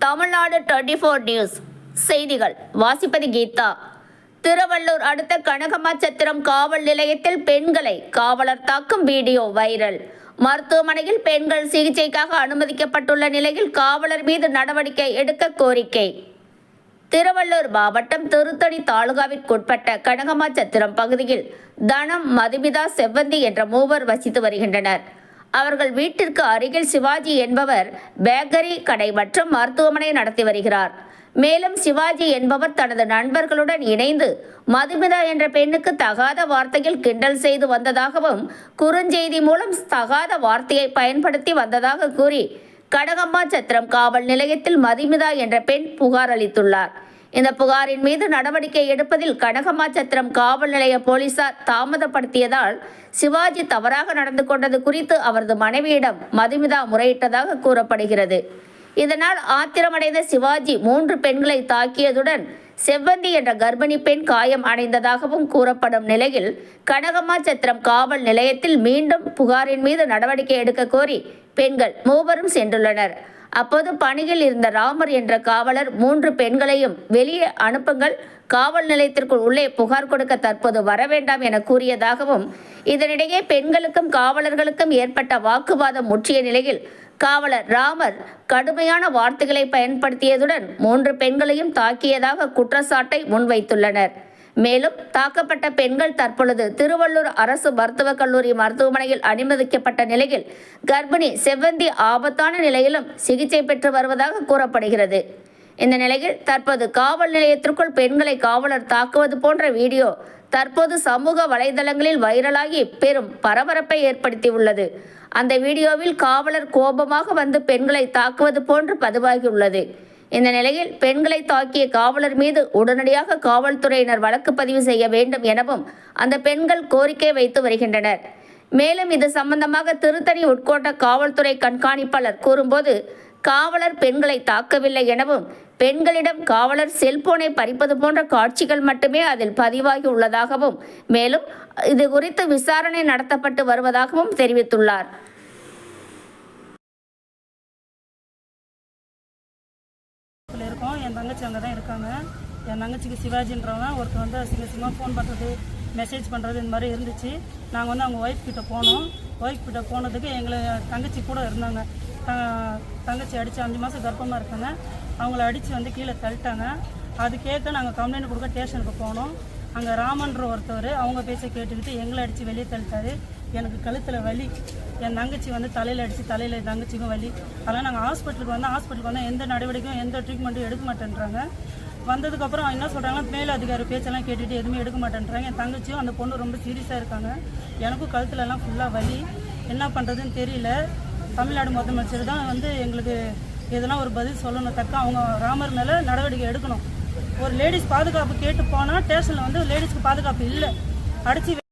Tamil Nadu 24 news செய்திகள் வாசிப்பது கீதா. திருவள்ளூர் அடுத்த கனகமாச்சத்திரம் காவல் நிலையத்தில் பெண்களை காவலர் தாக்கும் வீடியோ வைரல். மருத்துவமனையில் பெண்கள் சிகிச்சைக்காக அனுமதிக்கப்பட்டுள்ள நிலையில் காவலர் மீது நடவடிக்கை எடுக்க கோரிக்கை. திருவள்ளூர் மாவட்டம் திருத்தணி தாலுகாவிற்குட்பட்ட கனகமாச்சத்திரம் பகுதியில் தனம், மதுமிதா, செவ்வந்தி என்ற மூவர் வசித்து வருகின்றனர். அவர்கள் வீட்டிற்கு அருகில் சிவாஜி என்பவர் பேக்கரி கடை மற்றும் மருத்துவமனை நடத்தி வருகிறார். மேலும் சிவாஜி என்பவர் தனது நண்பர்களுடன் இணைந்து மதுமிதா என்ற பெண்ணுக்கு தகாத வார்த்தையில் கிண்டல் செய்து வந்ததாகவும் குறுஞ்செய்தி மூலம் தகாத வார்த்தையை பயன்படுத்தி வந்ததாக கூறி கனகமாச்சத்திரம் காவல் நிலையத்தில் மதுமிதா என்ற பெண் புகார் அளித்துள்ளார். இந்த புகாரின் மீது நடவடிக்கை எடுப்பதில் கனகமாச்சத்திரம் காவல் நிலைய போலீசார் தாமதப்படுத்தியதால் சிவாஜி தவறாக நடந்து கொண்டது குறித்து அவரது மனைவியிடம் மதுமிதா முறையிட்டதாக கூறப்படுகிறது. இதனால் ஆத்திரமடைந்த சிவாஜி 3 பெண்களை தாக்கியதுடன் செவ்வந்தி என்ற கர்ப்பிணி பெண் காயம் அடைந்ததாகவும் கூறப்படும் நிலையில் கனகமாச்சத்திரம் காவல் நிலையத்தில் மீண்டும் புகாரின் மீது நடவடிக்கை எடுக்க கோரி பெண்கள் 3 சென்றுள்ளனர். அப்போது பணியில் இருந்த ராமர் என்ற காவலர் 3 பெண்களையும் வெளியே அனுப்புங்கள், காவல் நிலையத்திற்குள் உள்ளே புகார் கொடுக்க தற்போது வர வேண்டாம் என கூறியதாகவும், இதனிடையே பெண்களுக்கும் காவலர்களுக்கும் ஏற்பட்ட வாக்குவாதம் முற்றிய நிலையில் காவலர் ராமர் கடுமையான வார்த்தைகளை பயன்படுத்தியதுடன் 3 பெண்களையும் தாக்கியதாக குற்றச்சாட்டை முன்வைத்துள்ளனர். மேலும் தாக்கப்பட்ட பெண்கள் தற்பொழுது திருவள்ளூர் அரசு மருத்துவக் கல்லூரி மருத்துவமனையில் அனுமதிக்கப்பட்ட நிலையில் கர்ப்பிணி செவ்வந்தி ஆபத்தான நிலையிலும் சிகிச்சை பெற்று வருவதாக கூறப்படுகிறது. இந்த நிலையில் தற்போது காவல் நிலையத்திற்குள் பெண்களை காவலர் தாக்குவது போன்ற வீடியோ தற்போது சமூக வலைதளங்களில் வைரலாகி பெரும் பரபரப்பை ஏற்படுத்தியுள்ளது. அந்த வீடியோவில் காவலர் கோபமாக வந்து பெண்களை தாக்குவது போன்று பதிவாகியுள்ளது. இந்த நிலையில் பெண்களை தாக்கிய காவலர் மீது உடனடியாக காவல்துறையினர் வழக்கு பதிவு செய்ய வேண்டும் எனவும் அந்த பெண்கள் கோரிக்கை வைத்து வருகின்றனர். மேலும் இது சம்பந்தமாக திருத்தணி உட்கோட்ட காவல்துறை கண்காணிப்பாளர் கூறும்போது, காவலர் பெண்களை தாக்கவில்லை எனவும் பெண்களிடம் காவலர் செல்போனை பறிப்பது போன்ற காட்சிகள் மட்டுமே அதில் பதிவாகி உள்ளதாகவும் மேலும் இது குறித்து விசாரணை நடத்தப்பட்டு வருவதாகவும் தெரிவித்துள்ளார். இருக்கோம். என் தங்கச்சி அங்கே தான் இருக்காங்க. என் தங்கச்சிக்கு சிவாஜின்றவன் ஒருத்தர் வந்து சிங்கமாக ஃபோன் பண்ணுறது, மெசேஜ் பண்ணுறது இந்த மாதிரி இருந்துச்சு. நாங்கள் வந்து அவங்க ஒய்ஃப் கிட்ட போனோம். ஒய்ஃப் கிட்ட போனதுக்கு எங்களை தங்கச்சி கூட இருந்தாங்க. தங்கச்சி அடித்து 5 மாதம் கர்ப்பமாக இருக்காங்க. அவங்கள அடித்து வந்து கீழே தள்ளிட்டாங்க. அது கேட்க நாங்கள் கம்ப்ளைண்ட் கொடுக்க ஸ்டேஷனுக்கு போனோம். அங்கே ராமன்ற ஒருத்தவர் அவங்க பேச்சை கேட்டுக்கிட்டு எங்களை அடித்து வெளியே தள்ளிட்டாரு. எனக்கு கழுத்தில் வலி, என் தங்கச்சி வந்து தலையில் அடித்து தலையில் தங்கச்சிக்கும் வலி. அதெல்லாம் நாங்கள் ஹாஸ்பிட்டலுக்கு வந்தால் எந்த நடவடிக்கையும் எந்த ட்ரீட்மெண்ட்டும் எடுக்க மாட்டேன்றாங்க. வந்ததுக்கப்புறம் என்ன சொல்கிறாங்கன்னா, மேல் அதிகாரி பேச்செல்லாம் கேட்டுட்டு எதுவுமே எடுக்க மாட்டேன்றாங்க. என் தங்கச்சியும் அந்த பொண்ணு ரொம்ப சீரியஸாக இருக்காங்க. எனக்கும் கழுத்துலலாம் ஃபுல்லாக வலி, என்ன பண்ணுறதுன்னு தெரியல. தமிழ்நாடு முதலமைச்சர் தான் வந்து எங்களுக்கு இதெல்லாம் ஒரு பதில் சொல்லணும். அவங்க ராமர் மேலே நடவடிக்கை எடுக்கணும். ஒரு லேடிஸ் பாதுகாப்பு கேட்டு போனால் ஸ்டேஷனில் வந்து லேடிஸ்க்கு பாதுகாப்பு இல்லை, அடித்து